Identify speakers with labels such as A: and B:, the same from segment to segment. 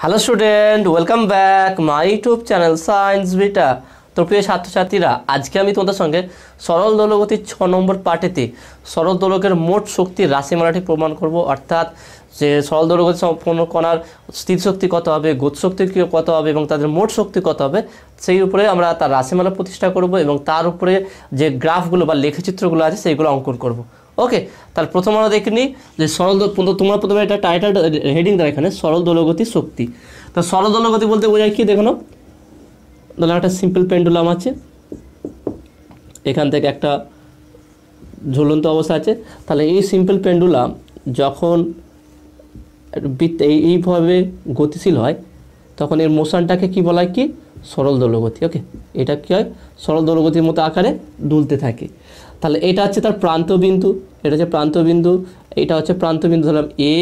A: Hello student, welcome back my YouTube channel science beta. তো প্রিয় ছাত্রছাত্রীরা, আজকে আমি তোমাদের সঙ্গে সরল দোলগতির 6 নম্বর পার্টেতে সরল দোলকের মোট শক্তির রাশিমালাটি প্রমাণ করব। অর্থাৎ যে সরল দোলগতি সম্পন্ন কণার স্থিতিশক্তি কত হবে, গতিশক্তি কত হবে এবং তাদের মোট শক্তি কত হবে, সেই উপরে আমরা তার রাশিমালা প্রতিষ্ঠা করব এবং তার উপরে যে গ্রাফগুলো বা লেখচিত্রগুলো আছে সেইগুলো অঙ্কন করব। ওকে, তাহলে প্রথম আমরা দেখে নিই যে তোমরা প্রথমে একটা টাইটেল হেডিং দেয় এখানে সরল দোলগতি শক্তি। তো সরল দোলগতি বলতে বোঝায় কি, দেখো ধরো একটা সিম্পল পেন্ডুলাম আছে, এখান থেকে একটা ঝুলন্ত অবস্থা আছে। তাহলে এই সিম্পল পেন্ডুলাম যখন এইভাবে গতিশীল হয় তখন এর মোশনটাকে কি বলা হয়, কি সরল দোলগতি। ওকে, এটা কী হয়, সরল দোলগতির মতো আকারে দুলতে থাকে। তাহলে এটা হচ্ছে তার প্রান্তবিন্দু, এটা হচ্ছে প্রান্তবিন্দু, এটা হচ্ছে প্রান্তবিন্দু ধরলাম এ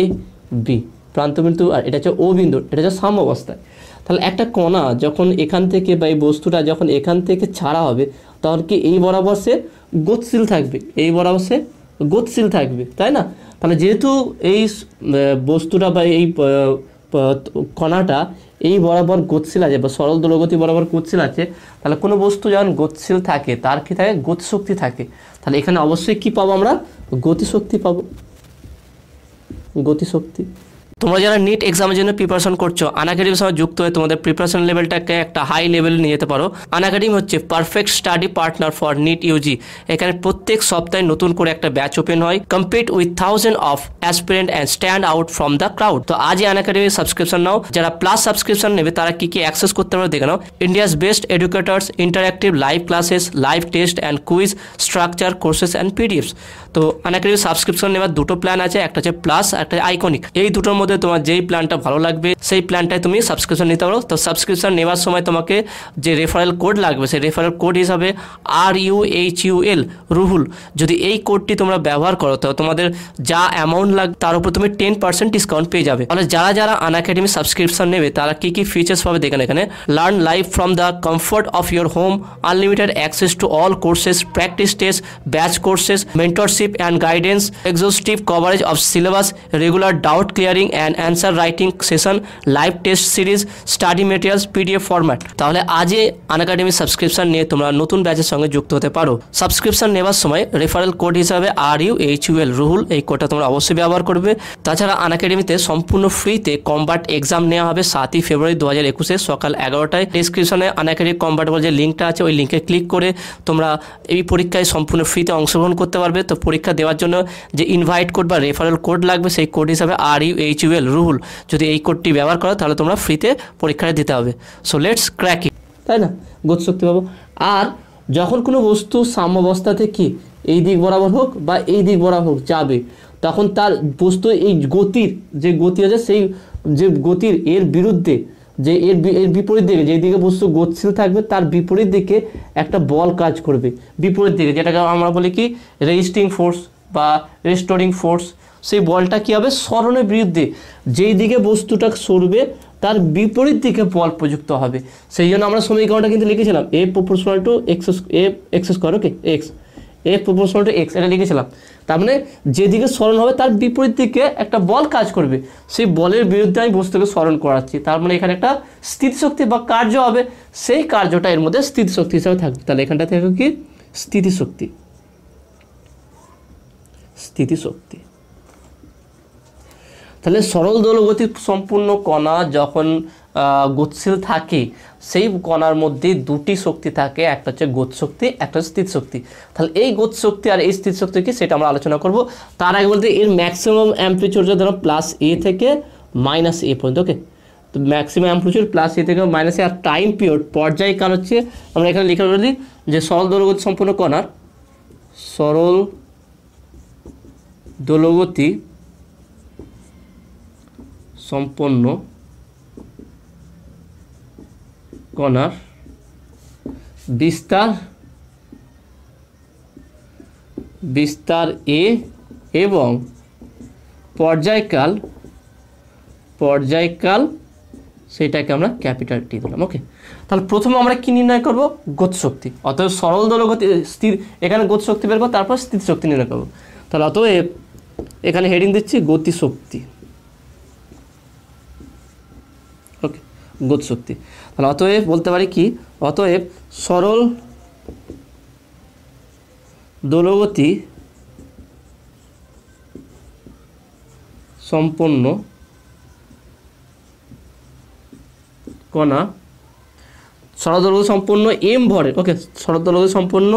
A: বি প্রান্তবিন্দু, আর এটা হচ্ছে ও বিন্দু, এটা হচ্ছে সাম অবস্থায়। তাহলে একটা কণা যখন এখান থেকে বা এই বস্তুটা যখন এখান থেকে ছাড়া হবে তখন কি এই বরাবর সে গতিশীল থাকবে, এই বরাবর সে গতিশীল থাকবে, তাই না? তাহলে যেহেতু এই বস্তুটা বা এই কণাটা এই বরাবর গতিশীল আছে বা সরল দোলগতি বরাবর গতিশীল আছে, তাহলে কোনো বস্তু যখন গতিশীল থাকে তার কি থাকে, গতিশক্তি থাকে। তাহলে এখানে অবশ্যই কি পাবো আমরা, গতিশক্তি পাবো, গতিশক্তি। তোমরা যারা নিট এক্সামের জন্য প্রিপারেশন করছো, আনএকাডেমির সঙ্গে যুক্ত হয়ে তোমাদের প্রিপারেশন লেভেলটাকে একটা হাই লেভেলে নিয়ে যেতে পারো। আনএকাডেমি হচ্ছে perfect study partner for NEET UG. এখানে প্রত্যেক সপ্তাহে নতুন করে একটা ব্যাচ ওপেন হয়, compete with thousand of aspirant and stand out from the crowd. তো আজই আনএকাডেমির সাবস্ক্রিপশন নাও। যারা প্লাস সাবস্ক্রিপশন নেবে তারা কি কি অ্যাক্সেস করতে পারবে দেখে নাও। India's best educators, interactive live classes, live test and quiz, structure courses and PDFs. তো আনএকাডেমির সাবস্ক্রিপশন নেওয়ার দুটো প্ল্যান আছে, একটা হচ্ছে প্লাস, একটা আইকনিক। এই দুটোর মধ্যে তোমার যেই প্ল্যানটা ভালো লাগবে সেই প্ল্যানটায় তুমি সাবস্ক্রিপশন নিতে পারো। তো সাবস্ক্রিপশন নেওয়ার সময় তোমাকে যে রেফারেল কোড লাগবে সেই রেফারেল কোড হিসাবে RUHUL রুহুল, যদি এই কোডটি তোমরা ব্যবহার করো তো তোমাদের যা অ্যামাউন্ট লাগবে তার উপর তুমি 10% ডিসকাউন্ট পেয়ে যাবে। তাহলে যারা যারা আনএকাডেমি সাবস্ক্রিপশন নেবে তারা কি কি ফিচার্স পাবে দেখেন এখানে। Learn live from the comfort of your home, unlimited access to all courses, practice test, batch courses, mentorship and guidance, exhaustive coverage of syllabus, regular doubt clearing and answer writing session, live test series, study materials PDF format. তাহলে আজই Unacademy subscription নিয়ে তোমরা নতুন ব্যাচের সঙ্গে যুক্ত হতে পারো। সাবস্ক্রিপশন নেওয়ার সময় রেফারেল কোড হিসাবে RUHUL রুহুল, এই কোডটা তোমরা অবশ্যই ব্যবহার করবে। তাছাড়া আনএকাডেমিতে সম্পূর্ণ ফ্রিতে কম্বাট এক্সাম নেওয়া হবে 7ই ফেব্রুয়ারি 2021 সকাল 11টায়। ডেসক্রিপশনে আনএকাডেমি কম্বাটেবল যে লিঙ্কটা আছে ওই লিঙ্কে ক্লিক করে তোমরা এই পরীক্ষায় সম্পূর্ণ ফ্রিতে অংশগ্রহণ করতে পারবে। তো পরীক্ষা দেওয়ার জন্য যে ইনভাইট কোড বা রেফারেল কোড লাগবে সেই কোড হিসাবে RUHUL রুহুল, যদি এই কোডটি ব্যবহার করো তাহলে তোমরা ফ্রিতে পরীক্ষাটা দিতে হবে। সো লেটস ক্র্যাক ইট, তাই না? গতিশক্তি পাবো। আর যখন কোনো বস্তু সাম্যাবস্থা থেকে এই দিক বরাবর হোক বা এই দিক বরাবর হোক যাবে, তখন তার বস্তু এই গতির যে গতি আছে সেই যে গতির এর বিরুদ্ধে যে এর বিপরীত দিকে, যেদিকে বস্তু গতিশীল থাকবে তার বিপরীত দিকে একটা বল কাজ করবে, বিপরীত দিকে, যেটাকে আমরা বলি কি রেজিস্টিং ফোর্স বা রেস্টোরিং ফোর্স। সেই বলটা কী হবে, সরণের বিরুদ্ধে, যেই দিকে বস্তুটা সরবে তার বিপরীত দিকে বল প্রযুক্ত হবে। সেই জন্য আমরা সমীকরণটা কিন্তু লিখেছিলাম A proportional to x square, okay, A proportional to x, এটা লিখেছিলাম। তার মানে যেদিকে সরণ হবে তার বিপরীত দিকে একটা বল কাজ করবে, সেই বলের বিরুদ্ধে আমি বস্তুকে সরণ করাচ্ছি। তার মানে এখানে একটা স্থিতিশক্তি বা কার্য হবে, সেই কার্যটা এর মধ্যে স্থিতিশক্তি হিসাবে থাকবে। তাহলে এখানটা থেকে কি স্থিতিশক্তি, স্থিতিশক্তি। তাহলে সরল দোলগতি সম্পূর্ণ কণা যখন গতিশীল থাকে সেই কণার মধ্যে দুটি শক্তি থাকে, একটা হচ্ছে গতিশক্তি, একটা হচ্ছে স্থিতিশক্তি। তাহলে এই গতিশক্তি আর এই স্থিতিশক্তি কি সেটা আমরা আলোচনা করব। তার আগে বলতে এর ম্যাক্সিমাম অ্যাম্প্লিটিউড ধরো +A থেকে -A পর্যন্ত, ওকে। তো ম্যাক্সিমাম অ্যাম্প্লিটিউড +A থেকে -A, আর টাইম পিরিয়ড পর্যায়কাল হচ্ছে আমরা এখানে লিখে বলি যে সরল দোলগতি সম্পূর্ণ কণার, সরল দোলগতি সম্পন্ন কণার বিস্তার A এবং পর্যায়কাল সেটাকে আমরা ক্যাপিটাল T দিলাম, ওকে। তাহলে প্রথমে আমরা কি নির্ণয় করব, গতিশক্তি। অতএব সরল দোলগতি স্থির, এখানে গতিশক্তি বের করব, তারপর স্থিতিশক্তি নির্ণয় করব। তাহলে অতএব এখানে হেডিং দিচ্ছি গতিশক্তি। ওকে, গতিশক্তি। তাহলে অতএব বলতে পারি কি, অতএব সরল দোলগতি সম্পন্ন কণা, সরল দোলগতি সম্পন্ন এম ভরের, ওকে, সরল দোলগতি সম্পন্ন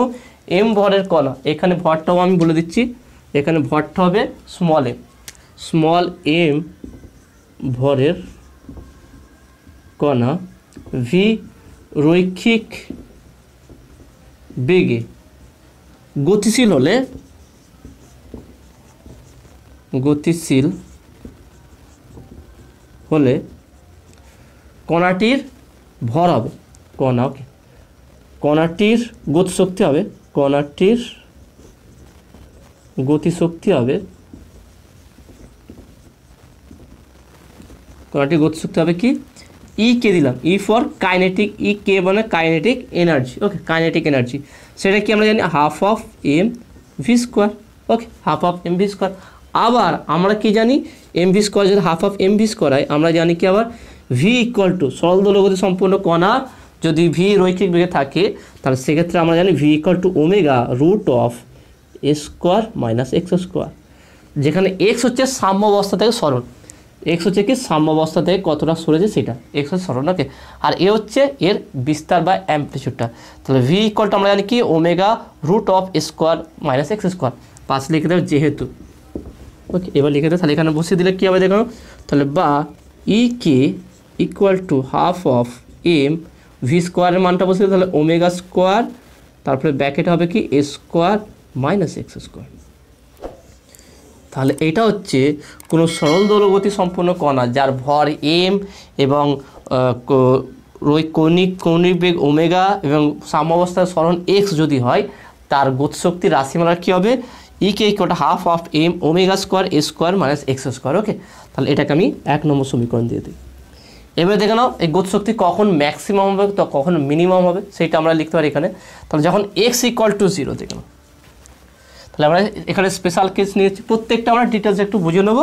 A: এম ভরের কণা, এখানে ভরটাও আমি বলে দিচ্ছি, এখানে ভরটা হবে স্মল এম ভরের কণা ভি রৈখিক বেগে গতিশীল হলে কণাটির ভর হবে, ওকে, কণাটির গতিশক্তি হবে, কণাটির গতিশক্তি হবে কি, ই কে দিলাম, E for kinetic, E K মানে kinetic energy, okay, kinetic energy, সেটা কি আমরা জানি half of M v square, okay, half of M v square. আবার আমরা কি জানি, এম ভি স্কোয়ার যদি half of M v square হয়, আমরা জানি কি আবার ভি ইকুয়াল টু সরল দোলগতি সম্পূর্ণ কণা যদি ভি রৈখিক বেগে থাকে, তাহলে সেক্ষেত্রে আমরা জানি v equal to omega root of a square minus x square, যেখানে এক্স হচ্ছে সাম্য অবস্থা থেকে সরণ, এক্স হচ্ছে কি সাম্য অবস্থা থেকে কতটা সরেছে সেটা, এক্স হচ্ছে সরণ, ওকে, আর এ হচ্ছে এর বিস্তার বা অ্যাম্পলিটিউডটা। তাহলে ভি ইকুয়াল টু আমরা জানি কি omega root of square minus x square, পাঁচ লিখে দেবে যেহেতু, ওকে, এবার লিখে দেবে, তাহলে এখানে বসিয়ে দিলে কী হবে দেখো, তাহলে বা E K equal to half of M V স্কোয়ারের মানটা বসিয়ে দিলে, তাহলে ওমেগা স্কোয়ার, তারপরে ব্যাকেট হবে কি এ স্কোয়ার মাইনাস এক্স স্কোয়ার। তাহলে এটা হচ্ছে কোনো সরল দোলগতি সম্পূর্ণ কণা যার ভর এম এবং কৌণিক বেগ ওমেগা এবং সাম্যাবস্থায় সরণ এক্স যদি হয়, তার গতিশক্তির রাশিমালার কী হবে, E K equal to half of M omega square A square minus x square, okay. তাহলে এটাকে আমি 1 নম্বর সমীকরণ দিয়ে দিই। এবারে দেখে নাও এই গতিশক্তি কখন ম্যাক্সিমাম হবে তো কখন মিনিমাম হবে, সেইটা আমরা লিখতে পারি এখানে। তাহলে যখন এক্স ইকুয়াল টু 0 দেখে নাও, তাহলে আমরা এখানে স্পেশাল কেস নিয়েছি, প্রত্যেকটা আমরা ডিটেলস একটু বুঝে নেব,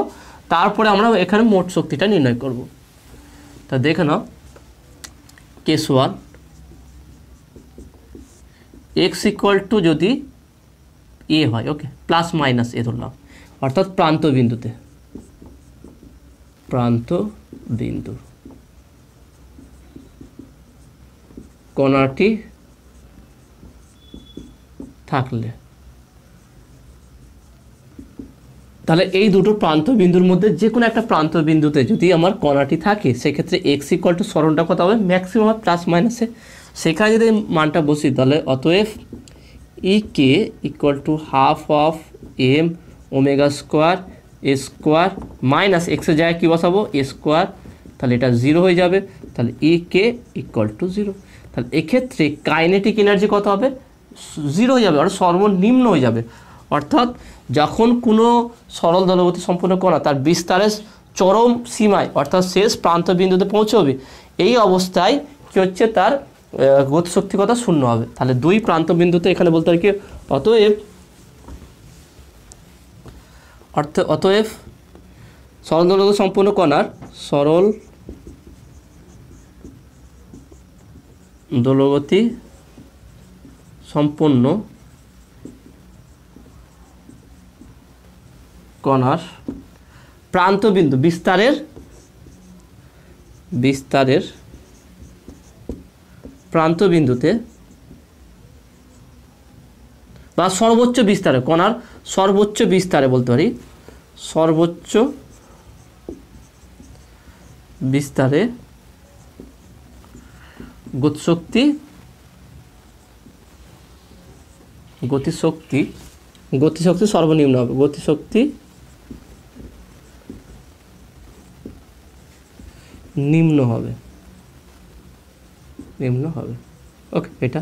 A: তারপরে আমরা এখানে মোট শক্তিটা নির্ণয় করব। তা দেখে নাও কেস 1, এক্স ইকুয়াল টু যদি এ হয়, ওকে, প্লাস মাইনাস এ ধরলাম, অর্থাৎ প্রান্ত বিন্দু কণাটি থাকলে, তাহলে এই দুটো প্রান্ত বিন্দুর মধ্যে যে কোনো একটা প্রান্ত বিন্দুতে যদি আমার কণাটি থাকে, সেক্ষেত্রে এক্স ইকুয়াল টু সরণটা কত হবে, ম্যাক্সিমাম প্লাস মাইনাসে, সেখানে যদি মানটা বসি, তাহলে অতএব E K equal to half of M omega square A square minus এক্সের জায়গায় কী বসাবো এ স্কোয়ার, তাহলে এটা 0 হয়ে যাবে, তাহলে ই কে ইকুয়াল টু 0। তাহলে এক্ষেত্রে কাইনেটিক এনার্জি কত হবে, 0 হয়ে যাবে, অর্থাৎ সর্বনিম্ন হয়ে যাবে। অর্থাৎ যখন কোনো সরল দোলগতি সম্পূর্ণ কণা তার বিস্তারের চরম সীমায় অর্থাৎ শেষ প্রান্ত বিন্দুতে পৌঁছবে, এই অবস্থায় কী হচ্ছে, তার গতিশক্তি কত 0 হবে। তাহলে দুই প্রান্ত বিন্দুতে এখানে বলতে পারি কি, অতএব সরল দোলগতি সম্পূর্ণ কণার দোলগতি সম্পন্ন কণার প্রান্তবিন্দু বিস্তারের প্রান্তবিন্দুতে বা সর্বোচ্চ বিস্তারে, কণার সর্বোচ্চ বিস্তারে বলতে পারি, সর্বোচ্চ বিস্তারে গতিশক্তি সর্বনিম্ন হবে, গতিশক্তি নিম্ন হবে। ওকে, এটা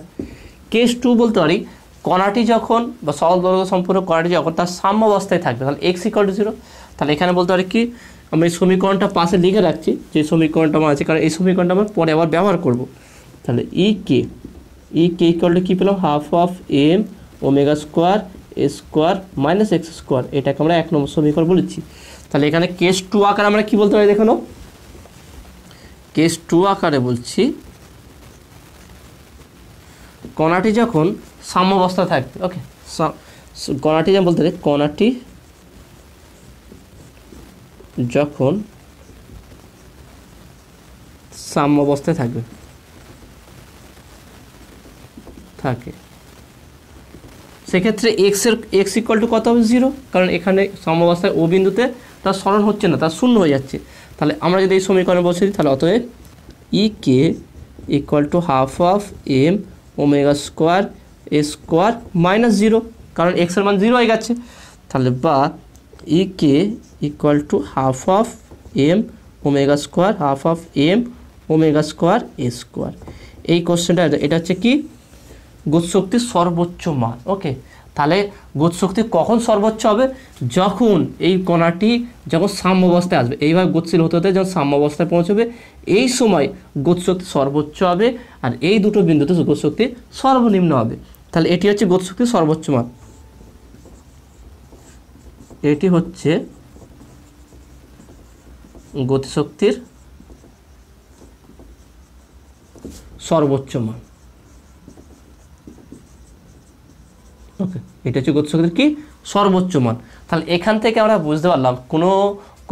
A: কেস 2 বলতে পারি, কণাটি যখন বা সরল দৈর্ঘ্য সম্পূর্ণ কণাটি যখন তার সাম্য অবস্থায় থাকবে, তাহলে এক্স ইকুয়াল টু 0। তাহলে এখানে বলতে পারি কি, আমি এই সমীকরণটা পাশে লিখে রাখছি, যে সমীকরণটা আমার আছে, কারণ এই সমীকরণটা আমরা পরে আবার ব্যবহার করব। তাহলে ই কে ইকুয়াল টু কী পেলাম, half of M omega square A square minus x square, এটাকে আমরা 1 নম্বর সমীকরণ বলেছি। তাহলে এখানে কেস 2 আকার আমরা কি বলতে পারি, দেখানো কেস 2 আকারে বলছি, কণাটি যখন সাম্যাবস্থা থাকবে, ওকে, কণাটি যেমন বলতে পারি কণাটি যখন সাম্যাবস্থায় থাকে সেক্ষেত্রে এক্স ইকুয়াল টু কত হবে 0, কারণ এখানে সাম্যাবস্থায় ও বিন্দুতে তার সরণ হচ্ছে না, তার শূন্য হয়ে যাচ্ছে। তাহলে আমরা যদি এই সমীকরণে বসে দিই, তাহলে অতএব E K equal to half of M omega square A square minus 0, কারণ এক্সের মান 0 হয়ে গেছে। তাহলে বা E K equal to half of M omega square half of M omega square A square. এই কোশ্চেনটা এটা হচ্ছে কি গতিশক্তির সর্বোচ্চ মান। ওকে, তাহলে গতিশক্তি কখন সর্বোচ্চ হবে? যখন এই কণাটি যখন সাম্যাবস্থায় আসবে, এইভাবে গতিশীল হতে হতে যখন সাম্যাবস্থায় পৌঁছবে, এই সময় গতিশক্তি সর্বোচ্চ হবে, আর এই দুটো বিন্দুতে গতিশক্তি সর্বনিম্ন হবে। তাহলে এটি হচ্ছে গতিশক্তির সর্বোচ্চ মান, এটি হচ্ছে গতিশক্তির সর্বোচ্চ মান। ওকে, এটা হচ্ছে গতিশক্তির কি সর্বোচ্চ মান। তাহলে এখান থেকে আমরা বুঝতে পারলাম কোনো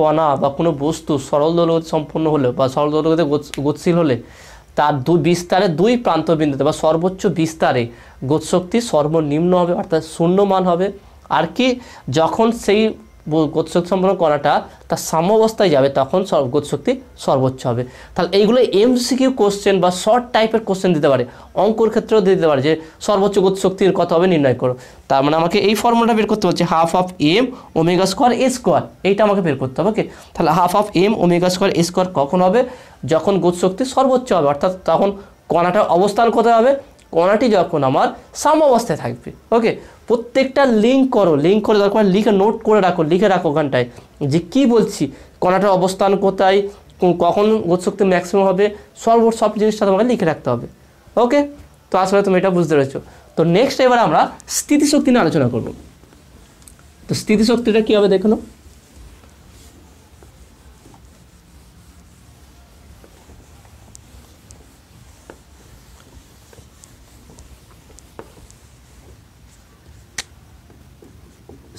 A: কণা বা কোনো বস্তু সরল দোলগতি সম্পন্ন হলে বা সরল দোলগতিতে গতিশীল হলে তার বিস্তারে দুই প্রান্ত বিন্দুতে বা সর্বোচ্চ বিস্তারে গতিশক্তি সর্বনিম্ন হবে, অর্থাৎ শূন্য মান হবে। আর কি যখন সেই গতিশক্তি সম্পন্ন কণাটা তার সাম্যাবস্থায় যাবে তখন গতিশক্তি সর্বোচ্চ হবে। তাহলে এইগুলো এমসিকিউ কোশ্চেন বা শর্ট টাইপের কোশ্চেন দিতে পারে, অঙ্কর ক্ষেত্রেও দিতে পারে যে সর্বোচ্চ গতিশক্তির কত হবে নির্ণয় করো। তার মানে আমাকে এই ফর্মুলাটা বের করতে হচ্ছে half of M omega square A square, এইটা আমাকে বের করতে হবে। ওকে, তাহলে half of M omega square A square কখন হবে? যখন গতিশক্তি সর্বোচ্চ হবে, অর্থাৎ তখন কণাটার অবস্থান কোথায় হবে? কণাটি যখন আমার সাম্যাবস্থায় থাকবে। ওকে, প্রত্যেকটা লিঙ্ক করো, লিঙ্ক করে দরকার লিখে নোট করে রাখো, লিখে রাখো ওখানটায় যে কি বলছি, কণাটার অবস্থান কোথায়, কখন গতিশক্তি ম্যাক্সিমাম হবে, সব জিনিসটা তোমাকে লিখে রাখতে হবে। ওকে, তো আসলে তুমি এটা বুঝতে পেরেছো। তো নেক্সট এবার আমরা স্থিতিশক্তি নিয়ে আলোচনা করব। তো স্থিতিশক্তিটা কী হবে দেখো।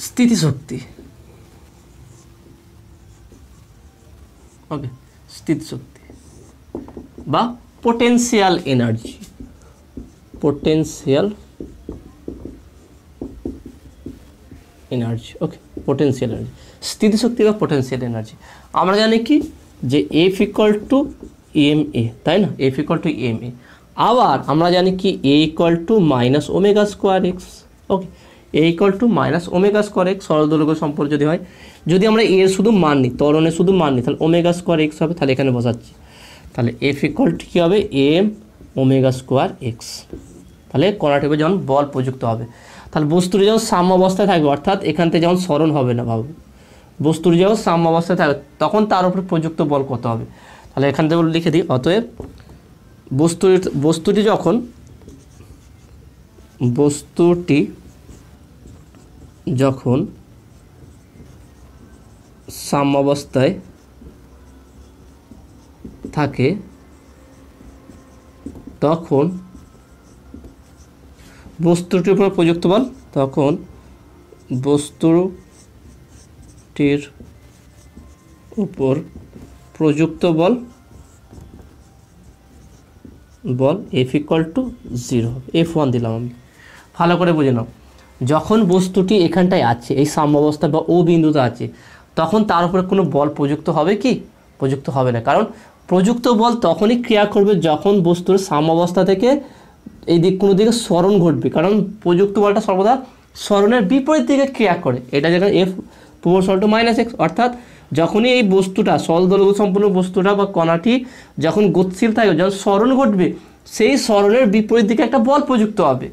A: স্থিতিশক্তি, ওকে, স্থিতিশক্তি বা potential energy, potential energy. Okay, potential energy, স্থিতিশক্তি বা পোটেনশিয়াল এনার্জি। আমরা জানি কি যে F equal to M A, তাই না? F equal to M A. আবার আমরা জানি কি A equal to minus omega square X. Okay, A equal to minus omega square X সরল দৈর্ঘ্য সম্পর্ক যদি হয়, যদি আমরা এর শুধু মান নিই, ত্বরণের শুধু মান নিই, তাহলে ওমেগা স্কোয়ার এক্স হবে। তাহলে এখানে বসাচ্ছি, তাহলে এফ ইকুয়াল টু কী হবে? M omega square x. তাহলে কণাটিতে যখন বল প্রযুক্ত হবে, তাহলে বস্তুটি যখন সাম্যাবস্থায় থাকবে, অর্থাৎ এখান থেকে যখন সরণ হবে না, ভাবো বস্তুটি যখন সাম্যাবস্থায় থাকবে তখন তার উপরে প্রযুক্ত বল কত হবে। তাহলে এখান থেকে লিখে দিই, অতএব বস্তুটি যখন সাম্যাবস্থায় থাকে তখন বস্তুটির উপর প্রযুক্ত বল, তখন বস্তুটির উপর প্রযুক্ত বল এফ ইকুয়াল টু 0, F1 দিলাম আমি। ভালো করে বুঝে নাও, যখন বস্তুটি এখানটায় আছে, এই সাম্যাবস্থা বা ও বিন্দুতে আছে, তখন তার উপরে কোনো বল প্রযুক্ত হবে কি? প্রযুক্ত হবে না, কারণ প্রযুক্ত বল তখনই ক্রিয়া করবে যখন বস্তুর সাম্যাবস্থা থেকে এই দিক কোনো দিকে সরণ ঘটবে, কারণ প্রযুক্ত বলটা সর্বদা সরণের বিপরীত দিকে ক্রিয়া করে। এটা যেখানে F proportional to minus x, অর্থাৎ যখনই এই বস্তুটা সরল দৈর্ঘ্য সম্পূর্ণ বস্তুটা বা কণাটি যখন গতিশীল থাকবে, যখন সরণ ঘটবে, সেই সরণের বিপরীত দিকে একটা বল প্রযুক্ত হবে।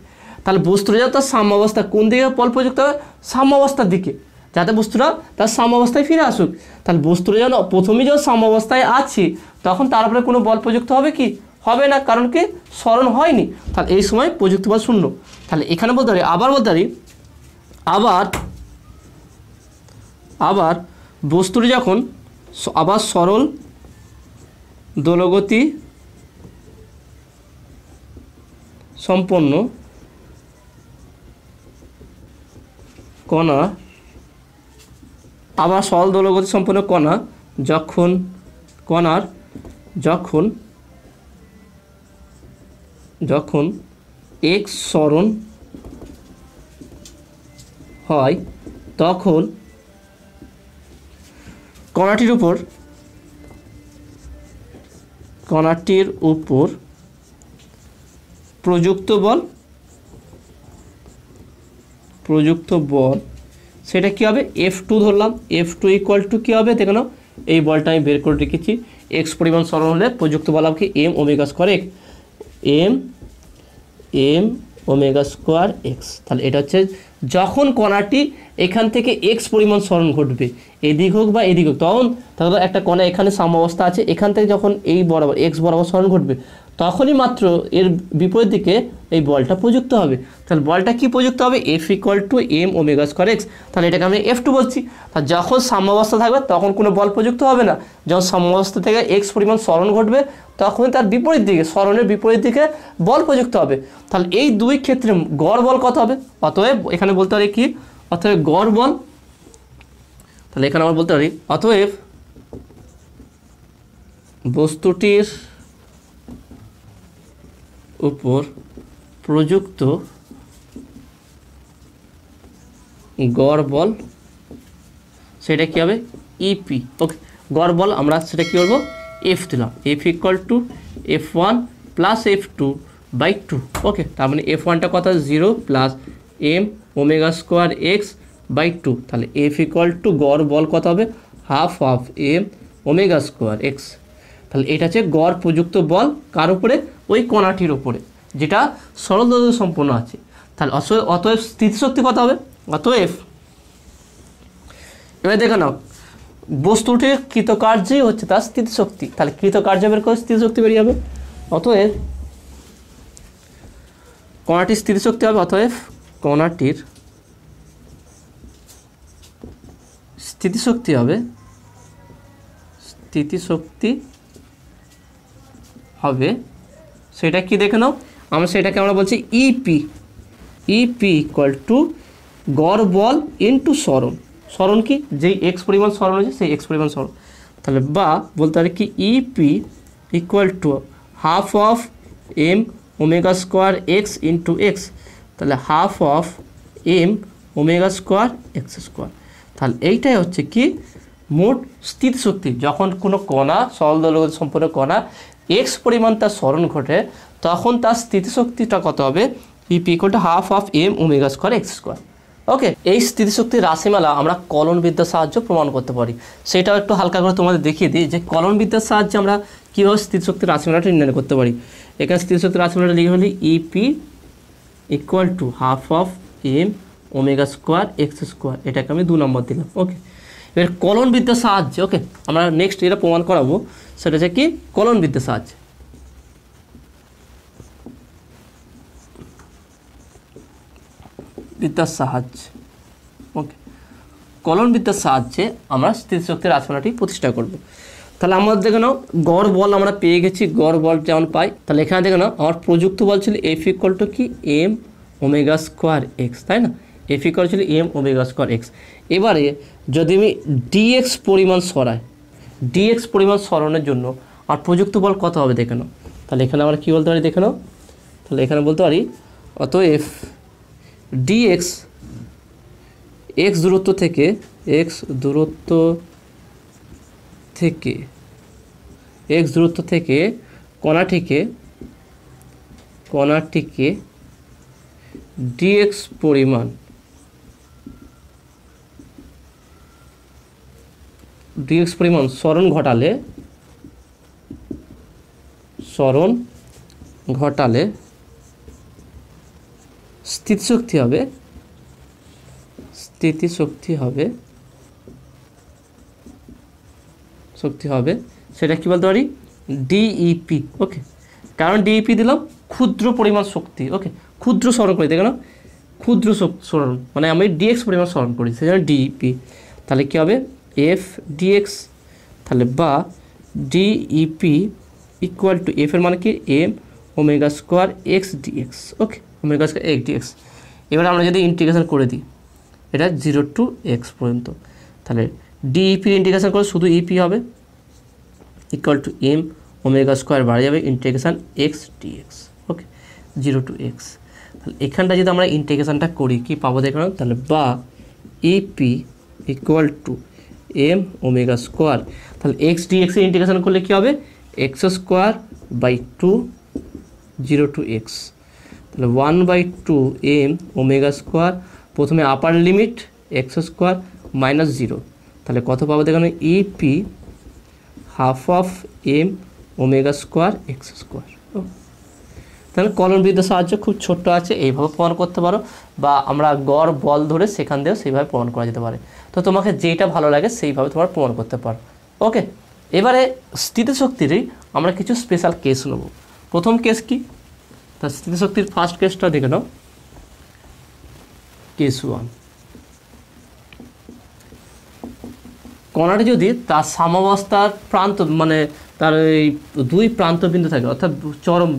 A: তাহলে বস্তুটা যাতে তার সাম্যাবস্থা কোন দিকে বল প্রযুক্ত হবে? সাম্যাবস্থার দিকে, যাতে বস্তুটা তার সাম্যাবস্থায় ফিরে আসুক। তাহলে বস্তুটা যেন প্রথমেই যখন সাম্যাবস্থায় আছে তখন তার উপরে কোনো বল প্রযুক্ত হবে কি? হবে না, কারণ কি সরণ হয়নি। তাহলে এই সময় প্রযুক্ত বল শূন্য। তাহলে এখানে বলতে পারি, আবার বলতে পারি, আবার বস্তুটি যখন আবার সরল দোলগতি সম্পন্ন কণা, আবার সরল দোলগতি সম্পন্ন কণা যখন x সরণ হয় তখন কণাটির উপর প্রযুক্ত বল সেটা কি হবে, F2 ধরলাম। F2 ইকুয়াল টু কী হবে দেখে নাও, এই বলটা আমি বের করে রেখেছি। এক্স পরিমাণ সরণ হলে প্রযুক্ত বল হবে কি M omega square x, m omega square x. তাহলে এটা হচ্ছে যখন কণাটি এখান থেকে এক্স পরিমাণ সরণ ঘটবে, এদিক হোক বা এদিক হোক, তখন তাহলে একটা কণা এখানে সাম্যাবস্থা আছে, এখান থেকে যখন এই বরাবর এক্স বরাবর সরণ ঘটবে তখনই মাত্র এর বিপরীত দিকে এই বলটা প্রযুক্ত হবে। তাহলে বলটা কি প্রযুক্ত হবে, F equal to m omega square x. তাহলে এটাকে আমি F2 বলছি। আর যখন সাম্যাবস্থা থাকবে তখন কোনো বল প্রযুক্ত হবে না, যখন সাম্যাবস্থা থেকে এক্স পরিমাণ সরণ ঘটবে তখন তার বিপরীত দিকে, সরণের বিপরীত দিকে বল প্রযুক্ত হবে। তাহলে এই দুই ক্ষেত্রে গড় বল কত হবে, অতএব এখানে বলতে পারি কি, অতএব গড় বল, তাহলে এখানে আমরা বলতে পারি অতএব বস্তুটির উপর প্রযুক্ত গড় বল সেটা কি হবে, ইপি। ওকে, গড় বল আমরা সেটা কি করবো, এফ দিলাম। F equal to F1 plus F2 by 2। Okay, তার মানে F1টা কত, 0 plus m omega square x by 2। তাহলে এফ ইকুয়াল টু গড় বল কত হবে, half of M omega square x. তাহলে এটা হচ্ছে গড় প্রযুক্ত বল কার উপরে, ওই কণাটির উপরে যেটা সরল দোলক সম্পন্ন আছে। তাহলে অতএব স্থিতিশক্তি কত হবে, অতএব এবার দেখে নাও বস্তুটির কৃতকার্যই হচ্ছে তার স্থিতিশক্তি। তাহলে কৃতকার্য বের করে স্থিতিশক্তি বেরিয়ে যাবে। অতএব কণাটির স্থিতিশক্তি হবে, অতএব কণাটির স্থিতিশক্তি হবে সেটা কি দেখে নাও, সেটাকে আমরা বলছি ইপি ইকুয়াল টু গড় বল ইন্টু সরণ কি, যেই এক্স পরিমাণ সরণ হয়েছে সেই এক্স পরিমাণ সরণ। তাহলে বা বলতে পারি কি EP equal to half of M omega square X into X. তাহলে half of M omega square x square. তাহলে এইটাই হচ্ছে কি মোট স্থিতিশক্তি। যখন কোনো কণা সরল দোলক সম্পন্ন কণা এক্স পরিমাণ তার সরণ ঘটে তখন তার স্থিতিশক্তিটা কত হবে, EP equal to half of M omega square x square. Okay, এই স্থিতিশক্তির রাশিমালা আমরা কলনবিদ্যার সাহায্যে প্রমাণ করতে পারি। সেটাও একটু হালকা করে তোমাদের দেখিয়ে দিই যে কলনবিদ্যার সাহায্যে আমরা কীভাবে স্থিতিশক্তির রাশিমালাটা নির্ণয় করতে পারি। এখানে স্থিতিশক্তির রাশিমালাটা লিখে ফেলি PE equal to half of M omega square x square. এটাকে আমি 2 নম্বর দিলাম। ওকে, এবার কলনবিদ্যার সাহায্যে ওকে আমরা নেক্সট এটা প্রমাণ করাবো, সেটা হচ্ছে কি কলনবিদ্যার সাহায্যে। ওকে, কলনবিদ্যার সাহায্যে আমরা স্থিতিশক্তির রাশিমালাটি প্রতিষ্ঠা করব। তাহলে আমাদের দেখে নাও গড় বল আমরা পেয়ে গেছি, গড় বল যেমন পাই। তাহলে এখানে দেখে নাও আমার প্রযুক্ত বল ছিল এফ ইকুয়াল টু কি এম ওমেগা স্কোয়ার এক্স, তাই না, এফ ইকুয়াল ছিল এম ওমেগা স্কোয়ার এক্স। এবারে যদি আমি ডিএক্স পরিমাণ সরাই, ডিএক্স পরিমাণ সরানোর জন্য আর প্রযুক্ত বল কত হবে দেখে নাও। তাহলে এখানে আমরা কী বলতে পারি দেখে নাও, তাহলে এখানে বলতে পারি অতএব ডিএক্স এক্স দূরত্ব থেকে কণাটিকে ডিএক্স পরিমাণ সরণ ঘটালে স্থিতিশক্তি হবে সেটা কি বলতে পারি ডিইপি। ওকে, কারণ ডিইপি দিলাম ক্ষুদ্র পরিমাণ শক্তি। ওকে, ক্ষুদ্র সরণ করি দেখে না, ক্ষুদ্র সরণ মানে আমি ডিএক্স পরিমাণ সরণ করি সেজন্য ডিইপি। তাহলে কি হবে এফ ডিএক্স। তাহলে বা ডিইপি ইকুয়াল টু এফ এর মানে কি M omega square X dx. Okay, omega square X DX. এবার আমরা যদি ইন্টিগ্রেশন করে দিই এটা 0 to x পর্যন্ত, তাহলে ডিইপির ইন্টিগ্রেশন করে শুধু ইপি হবে equal to m omega square বাড়া যাবে integration x dx. Okay, 0 to x। তাহলে এখানটা যদি আমরা ইন্টিগ্রেশনটা করি কি পাবো দেখুন, তাহলে বা PE equal to m omega square, তাহলে এক্স ডিএক্সের ইন্টিগ্রেশন করলে কী হবে x square by 2 0 to x, তাহলে 1/2 এম ওমেগা স্কোয়ার, প্রথমে upper limit x square minus 0, তাহলে কত পাবো দেখুন PE half of M omega square x square. তাহলে কলন বিদ্যার সাহায্য খুব ছোট্ট আছে, এইভাবে প্রমাণ করতে পারো, বা আমরা গড় বল ধরে সেখান দিয়েও সেইভাবে প্রমাণ করা যেতে পারে। তো তোমাকে যেটা ভালো লাগে সেইভাবে তোমার প্রমাণ করতে পারো। ওকে, এবারে স্থিতিশক্তিরই আমরা কিছু স্পেশাল কেস নেব। প্রথম কেস কি, তার স্থিতিশক্তির ফার্স্ট কেসটা দেখে নাও, কেস 1। কণাটি যদি তার সাম্যাবস্থার প্রান্ত মানে তার এই দুই প্রান্ত বিন্দু থাকে, অর্থাৎ চরম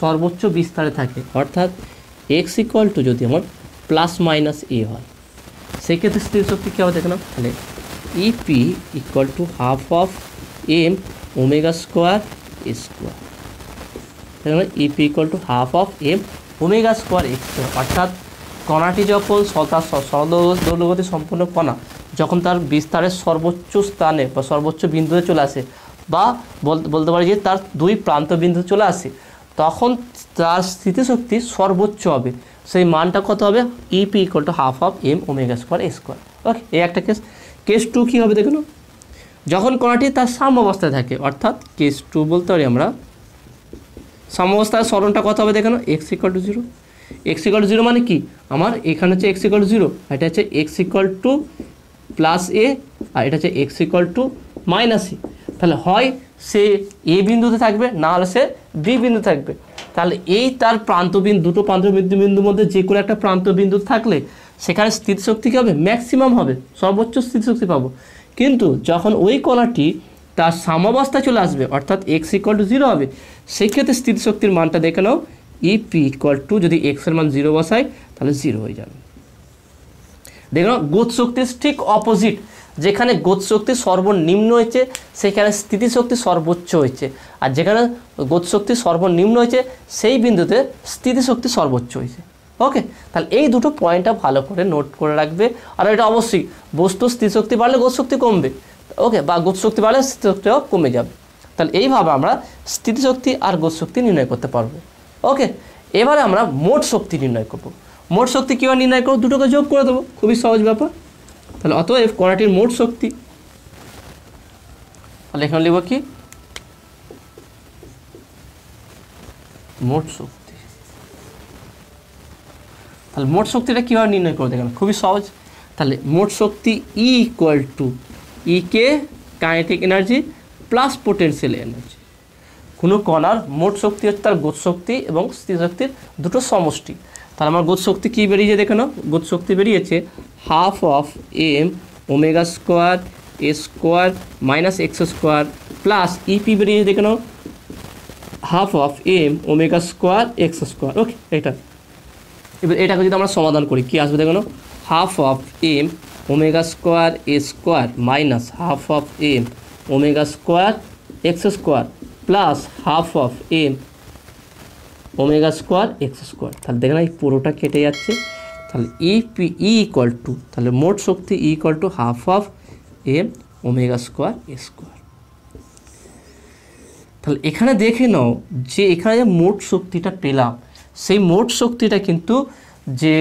A: সর্বোচ্চ বিস্তারে থাকে, অর্থাৎ এক্স ইকুয়াল টু যদি আমার প্লাস মাইনাস এ হয়, সেক্ষেত্রে স্থিতিশক্তি কী হবে দেখে নাও, তাহলে PE equal to half of M omega square A square, PE equal to half of M omega square x square. অর্থাৎ কণাটি যখন তার সরলগতি সম্পূর্ণ কণা যখন তার বিস্তারের সর্বোচ্চ স্থানে বা সর্বোচ্চ বিন্দুতে চলে আসে, বা বলতে পারি যে তার দুই প্রান্ত বিন্দুতে চলে আসে, তখন তার স্থিতিশক্তি সর্বোচ্চ হবে। সেই মানটা কত হবে, EP equal to half of M omega square A square. Okay, এই একটা কেস। কেস 2 কী হবে দেখুন, যখন কণাটি তার সাম্যাবস্থায় থাকে, অর্থাৎ কেস 2 বলতে পারি আমরা সাম্যাবস্থার সরণটা কত হবে দেখুন, x equal to 0। X equal to 0 মানে কি, আমার এখানে হচ্ছে এক্স ইকুয়াল টু 0, এটা হচ্ছে এক্স ইকুয়াল টু প্লাস এ, আর এটা হচ্ছে এক্স ইকুয়াল টু মাইনাস এ। তাহলে হয় সে এ বিন্দুতে থাকবে, না হলে সে বি বিন্দু থাকবে। তাহলে এই তার প্রান্তবিন্দু, দুটো প্রান্তবিন্দুর মধ্যে যে কোনো একটা প্রান্তবিন্দু থাকলে সেখানে স্থিতিশক্তি কী হবে, ম্যাক্সিমাম হবে, সর্বোচ্চ স্থিতিশক্তি পাবো। কিন্তু যখন ওই কণাটি তার সাম্যাবস্থায় চলে আসবে, অর্থাৎ এক্স ইকুয়াল টু 0 হবে, সেক্ষেত্রে স্থিতিশক্তির মানটা দেখে নাও, ইপি ইকুয়াল টু যদি এক্সের মান 0 বসাই তাহলে 0 হয়ে যাবে। দেখো গতিশক্তির ঠিক অপোজিট, যেখানে গতিশক্তি সর্বনিম্ন হয়েছে সেখানে স্থিতিশক্তি সর্বোচ্চ হয়েছে, আর যেখানে গতিশক্তি সর্বনিম্ন হয়েছে সেই বিন্দুতে স্থিতিশক্তি সর্বোচ্চ হয়েছে। ওকে, তাহলে এই দুটো পয়েন্টটা ভালো করে নোট করে রাখবে। আর এটা অবশ্যই বস্তুর স্থিতিশক্তি বাড়লে গতিশক্তি কমবে, ওকে, বা গতিশক্তি বাড়লে স্থিতিশক্তিও কমে যাবে। তাহলে এইভাবে আমরা স্থিতিশক্তি আর গতিশক্তি নির্ণয় করতে পারবো। ওকে, এবারে আমরা মোট শক্তি নির্ণয় করব। মোট শক্তি কীভাবে নির্ণয় করবো, দুটোকে যোগ করে দেবো, খুবই সহজ ব্যাপার। তাহলে অতএব কণাটির মোট শক্তি, তাহলে এখানে লিখব কি, মোট শক্তি। তাহলে মোট শক্তিটা কীভাবে নির্ণয় করবো দেখেন, খুবই সহজ। তাহলে মোট শক্তি E equal to E K kinetic energy plus potential energy. কোনো কণার মোট শক্তি হচ্ছে তার গতিশক্তি এবং স্থিতিশক্তির দুটো সমষ্টি। তাহলে আমার গতিশক্তি কী বেরিয়েছে দেখে নাও, গতিশক্তি বেরিয়েছে half of M omega square A square minus x square plus EP বেরিয়েছে দেখে নাও half of M omega square x square. Okay, এটা এবার এটাকে যদি আমরা সমাধান করি কী আসবে দেখো, half of M omega square A square minus half of M omega square x square plus half of M omega square x square. তাহলে দেখেন এই পুরোটা কেটে যাচ্ছে। তাহলে ই ইকুয়াল টু, তাহলে মোট শক্তি E equal to half of M omega square A square. তাহলে এখানে দেখে নাও যে এখানে যে মোট শক্তিটা পেলাম, সেই মোট শক্তিটা কিন্তু যে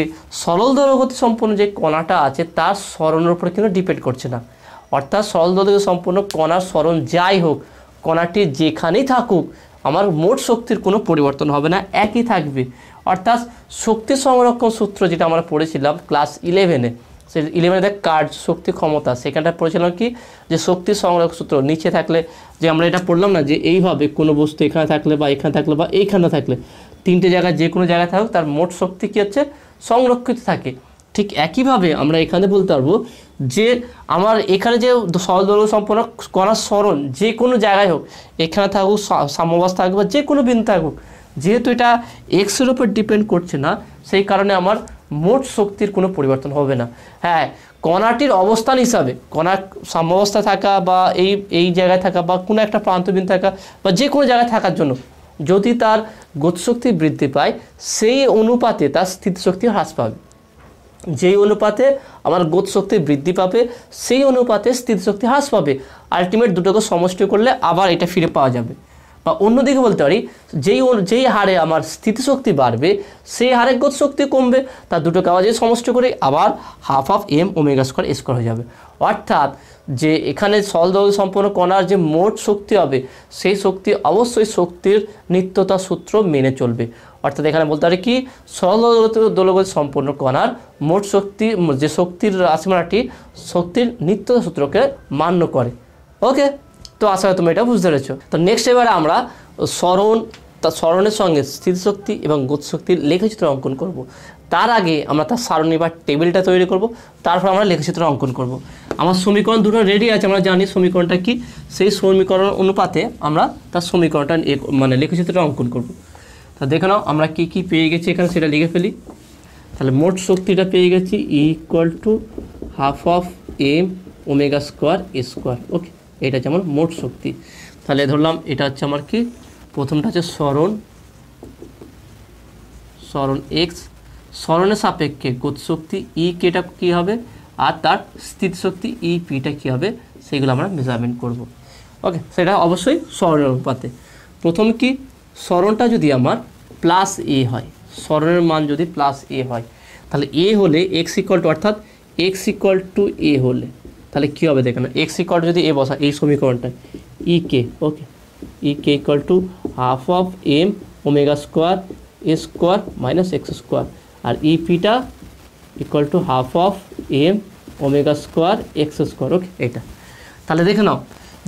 A: সরল দৈর্ঘ্য সম্পন্ন যে কণাটা আছে তার সরণের উপরে কিন্তু ডিপেন্ড করছে না। অর্থাৎ সরল দৈর্ঘ্য সম্পন্ন কণার সরণ যাই হোক, কণাটি যেখানেই থাকুক, আমার মোট শক্তির কোনো পরিবর্তন হবে না, একই থাকবে। অর্থাৎ শক্তি সংরক্ষণ সূত্র যেটা আমরা পড়েছিলাম ক্লাস 11-এ, সে 11-এ কার্য শক্তি ক্ষমতা, সেখানটা পড়েছিলাম কি যে শক্তি সংরক্ষণ সূত্র নিচে থাকলে, যে আমরা এটা পড়লাম না যে এইভাবে কোনো বস্তু এখানে থাকলে বা এখানে থাকলে বা এইখানে থাকলে, তিনটে জায়গায় যে কোনো জায়গায় থাকুক তার মোট শক্তি কী হচ্ছে, সংরক্ষিত থাকে। ঠিক একইভাবে আমরা এখানে বলতে পারবো যে আমার এখানে যে সরল দৈর্ঘ্য সম্পন্ন কণার সরণ যে কোনো জায়গায় হোক, এখানে থাকুক, সাম্যাবস্থা থাকুক বা যে কোনো বিন্দু থাকুক, যেহেতু এটা এক্সের উপর ডিপেন্ড করছে না, সেই কারণে আমার মোট শক্তির কোনো পরিবর্তন হবে না। হ্যাঁ, কণাটির অবস্থান হিসাবে কণা সাম্যাবস্থা থাকা বা এই জায়গায় থাকা বা কোনো একটা প্রান্তবিন্দু থাকা বা যে কোনো জায়গায় থাকার জন্য যদি তার গতিশক্তি বৃদ্ধি পায়, সেই অনুপাতে তার স্থিতিশক্তি হ্রাস পাবে। যেই অনুপাতে আমার গতিশক্তি বৃদ্ধি পাবে সেই অনুপাতে স্থিতিশক্তি হ্রাস পাবে। আলটিমেট দুটোকে সমষ্টি করলে আবার এটা ফিরে পাওয়া যাবে। বা অন্যদিকে বলতে পারি, যেই হারে আমার স্থিতিশক্তি বাড়বে সেই হারে গতিশক্তি কমবে, তার দুটোকে আবার যদি সমষ্টি করে আবার half of M omega square square হয়ে যাবে। অর্থাৎ যে এখানে সরল দৈর্ঘ্য সম্পন্ন কণার যে মোট শক্তি হবে সেই শক্তি অবশ্যই শক্তির নিত্যতা সূত্র মেনে চলবে। অর্থাৎ এখানে বলতে পারি কি, সরল দৈর্ঘ্য সম্পন্ন কণার মোট শক্তি যে শক্তির রাশিমালাটি শক্তির নিত্যতা সূত্রকে মান্য করে। ওকে, তো আশা করি তুমি এটা বুঝতে পেরেছো। তো নেক্সট এবারে আমরা সরণের সঙ্গে স্থিতিশক্তি এবং গতিশক্তির লেখচিত্র অঙ্কন করব। তার আগে আমরা তার সারণী বা টেবিলটা তৈরি করব, তারপর আমরা লেখচিত্র অঙ্কন করব। আমার সমীকরণ দুটো রেডি আছে, আমরা জানি সমীকরণটা কি, সেই সমীকরণ অনুপাতে আমরা তার সমীকরণটা মানে লেখচিত্রটা অঙ্কন করব। তা দেখে নাও আমরা কী কী পেয়ে গেছি এখানে, সেটা লিখে ফেলি। তাহলে মোট শক্তিটা পেয়ে গেছি equal to half of M omega square square. Okay, এটা হচ্ছে আমার মোট শক্তি। তাহলে ধরলাম এটা হচ্ছে আমার কি, প্রথমটা হচ্ছে সরণ এক্স, সরণের সাপেক্ষে গতিশক্তি ই কেটা কী হবে আর তার স্থিতিশক্তি ই পিটা কী হবে সেগুলো আমরা মেজারমেন্ট করব। ওকে, সেটা অবশ্যই সরণের অনুপাতে। প্রথম কি, সরণটা যদি আমার প্লাস এ হয়, সরণের মান যদি প্লাস এ হয়, তাহলে এ হলে এক্স ইকুয়াল টু, অর্থাৎ এক্স ইকুয়াল টু এ হলে তাহলে কী হবে দেখেন, এক্স ইকুয়াল টু যদি এ বসা এই সমীকরণটা E K, okay, E K equal to half of M omega square square minus x square, আর E P equal to half of M omega square x square. Okay, এটা তাহলে দেখে নাও,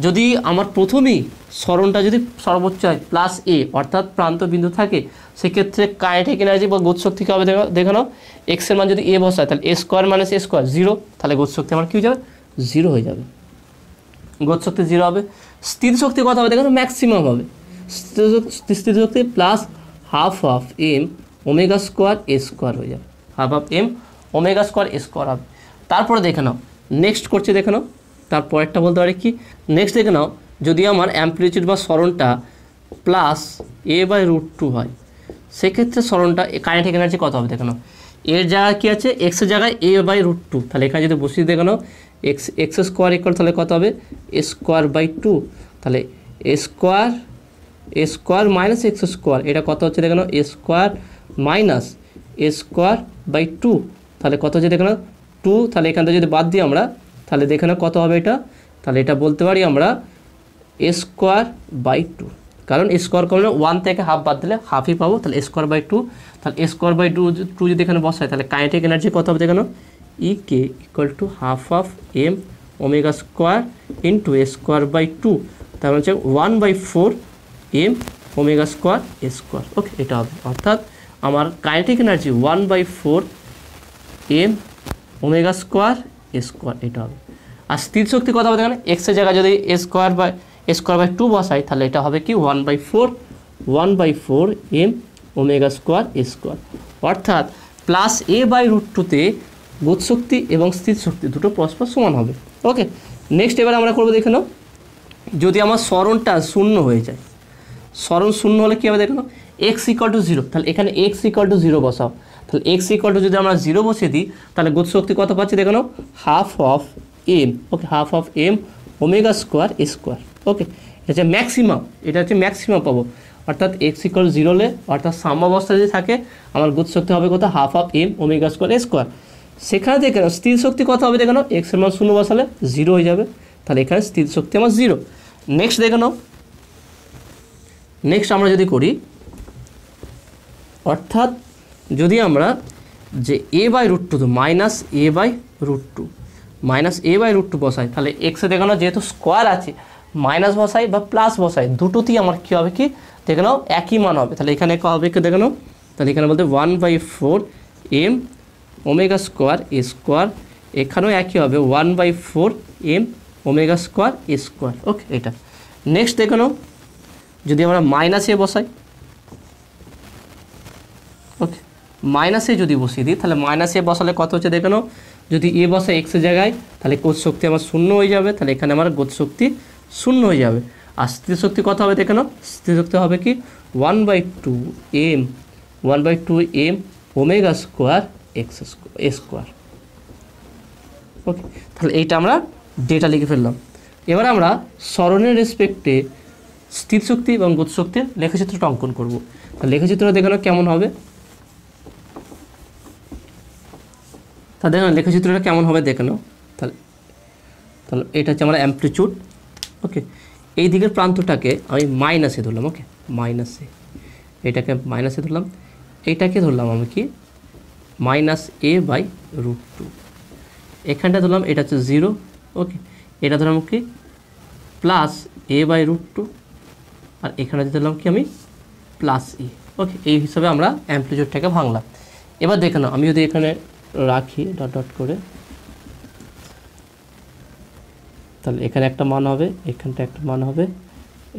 A: যদি আমার প্রথমেই সরণটা যদি সর্বোচ্চ হয় প্লাস এ অর্থাৎ প্রান্ত বিন্দু থাকে, সেক্ষেত্রে কাইনেটিক এনার্জি বা গতিশক্তি কী হবে দেখে নাও, এক্সের মান যদি এ বসায় তাহলে A square minus A square 0, তাহলে গতিশক্তি আমার কী হয়ে যাবে, 0 হয়ে যাবে, গতিশক্তি 0 হবে। স্থিতিশক্তি কত হবে দেখো, ম্যাক্সিমাম হবে। স্থিতিশক্তি plus half of M omega square A square হয়ে যাবে, half of M omega square A square হবে। তারপরে দেখে নাও নেক্সট করছে, দেখে নাও তারপরেরটা বলতে পারি কি, নেক্সট দেখে নাও যদি আমার অ্যাম্প্লিটিউড বা সরণটা প্লাস এ বাই √2 হয়, সেক্ষেত্রে সরণটা কাইনেটিক এনার্জি কত হবে দেখে নাও, এর জায়গায় কী আছে, এক্সের জায়গায় এ বাই √2, তাহলে এখানে যদি বসিয়ে দেখে নাও এক্স স্কোয়ার ইকুয়াল তাহলে কত হবে এ স্কোয়ার বাই 2, তাহলে A square minus x square, এটা কত হচ্ছে দেখে নাও A square minus A square by 2, তাহলে কত হচ্ছে দেখে নাও 2, তাহলে এখান থেকে যদি বাদ দিই আমরা তাহলে দেখে নাও কত হবে এটা, তাহলে এটা বলতে পারি আমরা এ স্কোয়ার বাই 2, কারণ এ স্কোয়ার করলে 1 থেকে হাফ বাদ দিলে হাফই পাবো, তাহলে এ স্কোয়ার বাই 2, তাহলে এ স্কোয়ার বাই 2 যদি এখানে বসায় তাহলে কাইনেটিক এনার্জি কত হবে দেখে নাও, E K equal to half of M omega square into A square by 2, তার হচ্ছে 1/4 এম ওমেগা স্কোয়ার এ স্কোয়ার। ওকে, এটা হবে, অর্থাৎ আমার kinetic energy 1/4 M omega square এ স্কোয়ার, এটা হবে। আর স্থিতিশক্তি কত হবে দেখেন, এক্সের জায়গায় যদি এ স্কোয়ার বাই 2 বসাই তাহলে এটা হবে কি 1/4 এম ওমেগা স্কোয়ার এ স্কোয়ার, অর্থাৎ প্লাস এ বাই √2তে গতিশক্তি এবং স্থিতিশক্তি দুটো পরস্পর সমান হবে। ওকে, নেক্সট এবার আমরা করবো দেখে নাও, যদি আমার সরণটা শূন্য হয়ে যায়, সরণ শূন্য হলে কী হবে দেখে নাও, এক্স ইকুয়াল টু 0, তাহলে এখানে এক্স ইকুয়াল টু 0 বসাও, তাহলে এক্স ইকুয়াল টু যদি আমরা 0 বসিয়ে দিই তাহলে গতিশক্তি কত পাচ্ছি দেখে নাও, half of M, okay, half of M omega square A square. Okay, এটা হচ্ছে ম্যাক্সিমাম, এটা হচ্ছে ম্যাক্সিমাম পাবো, অর্থাৎ এক্স ইকুয়াল 0 হলে অর্থাৎ সাম্যাবস্থা যদি থাকে আমার গতিশক্তি হবে কত, half of M omega square A square. সেখানে দেখে নাও স্থিতিশক্তি কত হবে দেখে নাও, এক্সের মান 0 বসালে 0 হয়ে যাবে, তাহলে এখানে স্থিতিশক্তি আমার 0। নেক্সট দেখে নাও, নেক্সট আমরা যদি করি, অর্থাৎ যদি আমরা যে এ বাই √2 মাইনাস এ বাই √2 বসাই, তাহলে এক্সে দেখে নাও যেহেতু স্কোয়ার আছে মাইনাস বসাই বা প্লাস বসাই দুটোতেই আমার কী হবে কি দেখে নাও একই মান হবে, তাহলে এখানে কী হবে কি দেখে নাও, তাহলে এখানে বলতে 1/4 এম ওমেগা স্কোয়ার এ স্কোয়ার, এখানেও একই হবে 1/4 এম ওমেগা স্কোয়ার এ স্কোয়ার। ওকে, এটা নেক্সট দেখে নাও, যদি আমরা মাইনাসে বসাই, ওকে মাইনাসে যদি বসিয়ে দিই তাহলে মাইনাসে বসালে কত হচ্ছে দেখে নাও, যদি এ বসে এক্সের জায়গায় তাহলে গতি শক্তি আমার শূন্য হয়ে যাবে, তাহলে এখানে আমার গতি শক্তি শূন্য হয়ে যাবে। আর স্থির শক্তি কত হবে দেখে নাও, স্থির শক্তি হবে কি 1/2 M omega square x square. Okay, তাহলে এইটা আমরা ডেটা লিখে ফেললাম। এবার আমরা সরণের রেসপেক্টে স্থির শক্তি এবং গতি শক্তির লেখচিত্রটা অঙ্কন করব। তাহলে লেখচিত্রটা দেখে নাও কেমন হবে। তা দেখো লেখচিত্রটা কেমন হবে দেখে নাও। তাহলে এটা হচ্ছে আমার অ্যাম্পলিটিউড। ওকে, এই দিকের প্রান্তটাকে আমি মাইনাসে ধরলাম। ওকে, মাইনাসে, এটাকে মাইনাসে ধরলাম, এইটাকে ধরলাম আমি কি -a/√2। এখানটা ধরলাম এটা হচ্ছে 0। ওকে, এটা ধরলাম কি +a/√2, আর এখানে ধরলাম কি আমি +e। ওকে, এই হিসাবে আমরা অ্যাম্পলিটিউডটাকে ভাঙলাম। এবার দেখে নাও, আমি যদি এখানে রাখি ডট ডট করে, তাহলে এখানে একটা মান হবে, এখানটা একটা মান হবে,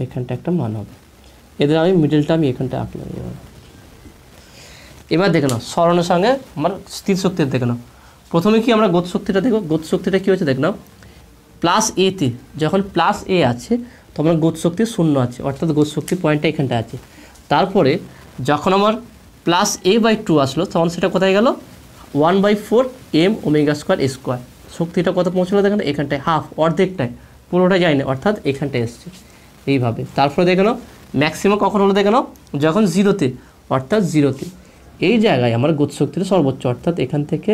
A: এখানটা একটা মান হবে। এদের আমি মিডলটা আমি এখানটা আঁকলাম। এবার দেখে নাও সরণের সঙ্গে আমার স্থির শক্তির দেখে নাও। প্রথমে কি আমরা গতি শক্তিটা দেখো, গতি শক্তিটা কী হচ্ছে দেখ নাও, +a-তে যখন +a আছে তখন গতি শক্তি শূন্য আছে, অর্থাৎ গতি শক্তি পয়েন্টটা এখানটা আছে। তারপরে যখন আমার +a/2 আসলো তখন সেটা কোথায় গেল, 1/4 এম ওমেগা স্কোয়ার এ স্কোয়ার। শক্তিটা কত পৌঁছলো দেখেন, এখানটায় হাফ, অর্ধেকটায়, পুরোটা যায়নি, অর্থাৎ এখানটায় এসছে এইভাবে। তারপরে দেখে নাও ম্যাক্সিমাম কখন হলো দেখে নাও, যখন 0-তে, অর্থাৎ 0-তে। এই জায়গায় আমার গতি শক্তিটা সর্বোচ্চ, অর্থাৎ এখান থেকে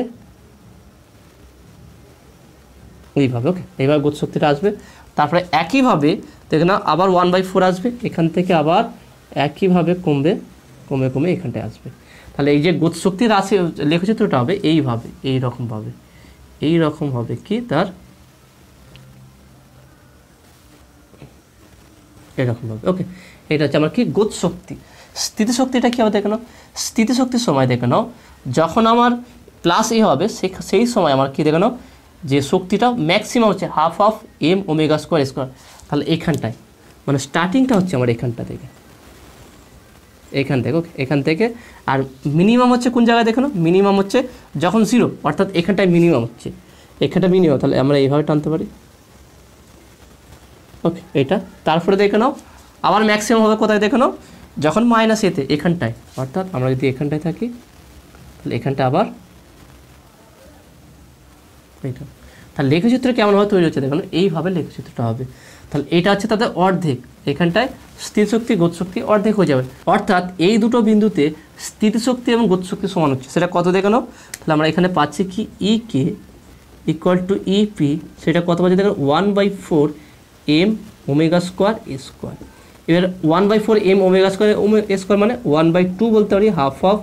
A: এইভাবে। ওকে, এইভাবে গতি শক্তিটা আসবে। তারপরে একইভাবে দেখে নাও আবার 1/4 আসবে, এখান থেকে আবার একইভাবে কমবে, কমে কমে এখানটায় আসবে। তাহলে এই যে গতি শক্তির রাশি লেখচিত্রটা হবে এইভাবে, এইরকম হবে কি তার এরকম হবে। ওকে, এটা হচ্ছে আমার কি গতি শক্তি। স্থিতিশক্তিটা কী হবে দেখে নাও, স্থিতিশক্তির সময় দেখে নাও যখন আমার +a হবে সেই সময় আমার কি দেখে নাও যে শক্তিটা ম্যাক্সিমাম হচ্ছে ½ এম ওমেগা স্কোয়ার স্কোয়ার। তাহলে এখানটায় মানে স্টার্টিংটা হচ্ছে আমার এখানটা থেকে, এখান থেকে। ওকে, এখান থেকে। আর মিনিমাম হচ্ছে কোন জায়গায় দেখে নাও, মিনিমাম হচ্ছে যখন 0, অর্থাৎ এখানটায় মিনিমাম হচ্ছে, এখানটা মিনিমাম। তাহলে আমরা এইভাবে টানতে পারি। ওকে, এটা। তারপরে দেখে নাও আবার ম্যাক্সিমাম হবে কোথায় দেখে নাও, যখন -a-তে, এখানটায়। অর্থাৎ আমরা যদি এখানটায় থাকি তাহলে এখানটা আবার এইটা। তাহলে লেখচিত্র কেমনভাবে তৈরি হচ্ছে দেখুন, এইভাবে লেখচিত্রটা হবে। তাহলে এটা হচ্ছে তাদের অর্ধেক, এখানটায় স্থিতিশক্তি গতিশক্তি অর্ধেক হয়ে যাবে। অর্থাৎ এই দুটো বিন্দুতে স্থিতিশক্তি এবং গতিশক্তি সমান হচ্ছে। সেটা কত দেখানো, তাহলে আমরা এখানে পাচ্ছি কি E = EP, সেটা কত পাচ্ছি দেখুন 1/4 এম ওমেগা স্কোয়ার এ স্কোয়ার। এবার 1/4 এম ওমেগা স্কোয়ার এ স্কোয়ার মানে 1/2 বলতে পারি, ½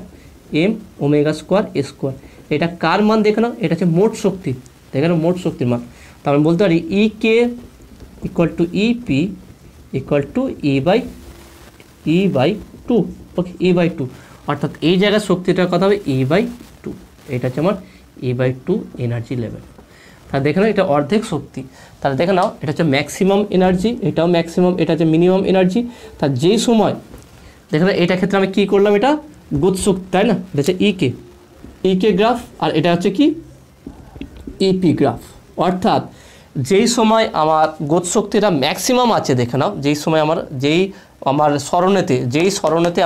A: এম ওমেগা স্কোয়ার এ স্কোয়ার। এটা কার মান দেখে নাও, এটা হচ্ছে মোট শক্তি, দেখে নাও মোট শক্তির মান। তার মানে বলতে পারি EK = EP = E/2। ওকে, E/2, অর্থাৎ এই জায়গায় শক্তিটার কথা হবে E/2। এটা হচ্ছে আমার E/2 এনার্জি লেভেল। তাহলে দেখে নাও এটা অর্ধেক শক্তি। তাহলে দেখে নাও এটা হচ্ছে ম্যাক্সিমাম এনার্জি, এটাও ম্যাক্সিমাম, এটা হচ্ছে মিনিমাম এনার্জি। তার যেই সময় দেখে নাও এটা ক্ষেত্রে আমি কী করলাম, এটা গতি শক্তি, তাই না, এটা হচ্ছে EK গ্রাফ, আর এটা হচ্ছে কি EP গ্রাফ। অর্থাৎ যেই সময় আমার গতি শক্তিটা ম্যাক্সিমাম আছে দেখে নাও, যেই সময় আমার সরণেতে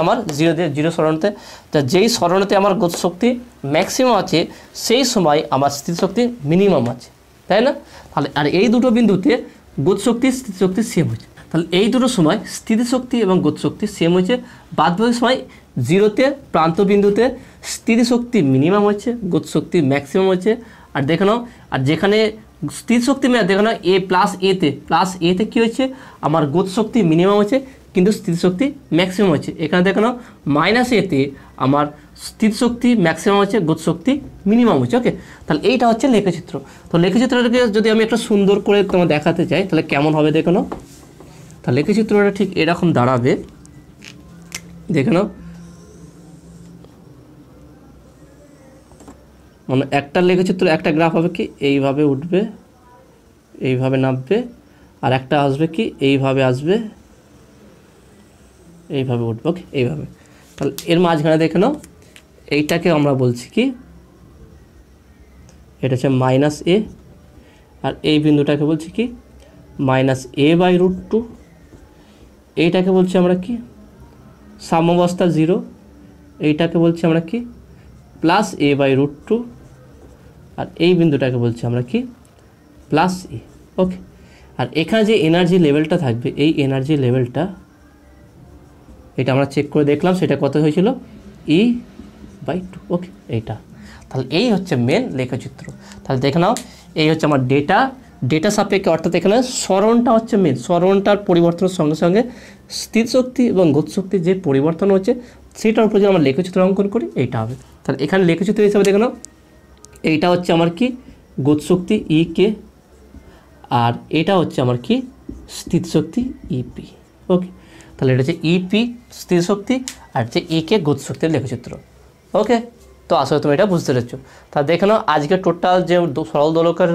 A: আমার 0 সরণেতে, তা যেই সরণেতে আমার গতি শক্তি ম্যাক্সিমাম আছে সেই সময় আমার স্থিতিশক্তি মিনিমাম আছে, তাই না। তাহলে আর এই দুটো বিন্দুতে গতিশক্তি স্থিতিশক্তি সেম হয়েছে। তাহলে এই দুটো সময় স্থিতিশক্তি এবং গতিশক্তি সেম হয়েছে। বাদবাকি সময় 0-তে প্রান্ত বিন্দুতে স্থিতিশক্তি মিনিমাম হচ্ছে, গতিশক্তি ম্যাক্সিমাম হচ্ছে। আর দেখে নাও, আর যেখানে স্থিতিশক্তি দেখে নাও +a-তে কী হচ্ছে, আমার গতিশক্তি মিনিমাম হচ্ছে কিন্তু স্থিতিশক্তি ম্যাক্সিমাম হচ্ছে। এখানে দেখে নাও -a-তে আমার স্থিতিশক্তি ম্যাক্সিমাম হচ্ছে, গতিশক্তি মিনিমাম হচ্ছে। ওকে, তাহলে এইটা হচ্ছে লেখচিত্র। তো লেখচিত্রটাকে যদি আমি একটা সুন্দর করে তোমার দেখাতে চাই তাহলে কেমন হবে দেখে নাও। তাহলে লেখচিত্রটা ঠিক এরকম দাঁড়াবে, দেখে নাও। মানে একটা লেখচিত্র একটা গ্রাফ হবে কি এইভাবে উঠবে, এইভাবে নামবে, আর একটা আসবে কি এইভাবে আসবে, এইভাবে উঠবে, ওকে এইভাবে। তাহলে এর মাঝখানে দেখে নাও, এইটাকে আমরা বলছি কি, এটা হচ্ছে -a, আর এই বিন্দুটাকে বলছি কি -a/√2, এইটাকে বলছি আমরা কি সাম্যাবস্থা 0, এইটাকে বলছি আমরা কি +a/√2, আর এই বিন্দুটাকে বলছি আমরা কি +a, ওকে। আর এখানে যে এনার্জি লেভেলটা থাকবে, এই এনার্জি লেভেলটা এটা আমরা চেক করে দেখলাম, সেটা কত হয়েছিল E/2, ওকে এইটা। তাহলে এই হচ্ছে মেন লেখচিত্র। তাহলে দেখে নাও, এই হচ্ছে আমার ডেটা সাপেক্ষে, অর্থাৎ এখানে সরণটা হচ্ছে মেন, সরণটার পরিবর্তনের সঙ্গে সঙ্গে স্থিতিশক্তি এবং গতিশক্তির যে পরিবর্তন হচ্ছে সেটার উপর যদি আমরা লেখচিত্র অঙ্কন করি এইটা হবে। তাহলে এখানে লেখচিত্র হিসাবে দেখে নাও, এইটা হচ্ছে আমার কি গতিশক্তি EK, আর এটা হচ্ছে আমার কি স্থিতিশক্তি EP, ওকে। তাহলে এটা হচ্ছে EP স্থিতিশক্তি, আর যে EK গতিশক্তির লেখচিত্র, ওকে। তো আসলে তুমি এটা বুঝতে পেরেছো। তা দেখে নাও, আজকে টোটাল যে সরল দোলকের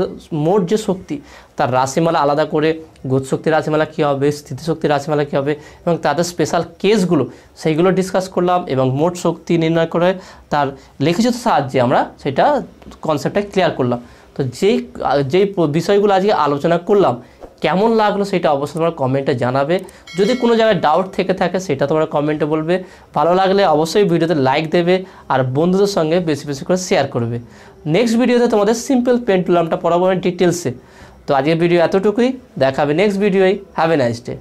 A: মোট যে শক্তি, তার রাশিমালা আলাদা করে গতিশক্তির রাশিমালা কী হবে, স্থিতিশক্তির রাশিমালা কী হবে, এবং তাদের স্পেশাল কেসগুলো সেইগুলো ডিসকাস করলাম, এবং মোট শক্তি নির্ণয় করে তার লেখচিত্রের সাহায্যে আমরা সেটা কনসেপ্টটা ক্লিয়ার করলাম। তো যেই বিষয়গুলো আজকে আলোচনা করলাম কেমন লাগলো সেটা অবশ্যই তোমরা কমেন্টে জানাবে। যদি কোনো জায়গায় ডাউট থেকে থাকে সেটা তোমরা কমেন্টে বলবে। ভালো লাগলে অবশ্যই ভিডিওতে লাইক দেবে, আর বন্ধুদের সঙ্গে বেশি বেশি করে শেয়ার করবে। নেক্সট ভিডিওতে তোমাদের সিম্পল পেন্ডুলামটা পড়াবো ডিটেলসে। তো আজকের ভিডিও এতটুকুই, দেখা হবে নেক্সট ভিডিওয়। Have a nice day.